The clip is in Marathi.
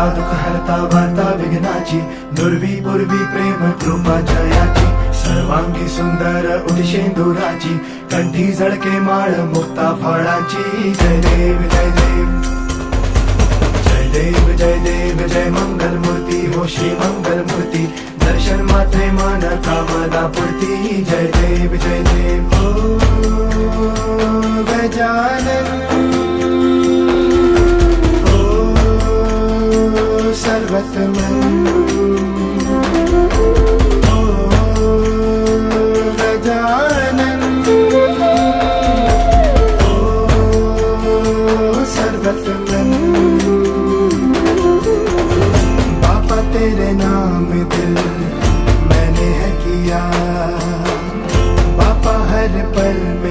करता दुःख हरता वार्ता विघ्नाची, दुर्वी पूर्वी प्रेम कृपा जयाची, सर्वांगी सुंदर उदिशेंदुराची, कंठी झळके माळ मुक्ता फळाची. जय देव जय देव जय देव जय देव जय मंगल मूर्ती हो श्री मंगल मूर्ती, दर्शन मात्रे मन कामना पूर्ती. जय देव जय देव ओ गजानन सर्वतमन ओ गजानन ओ सर्वतमन. बापा तेरे नाम दिल मैंने है किया, बापा हर पल में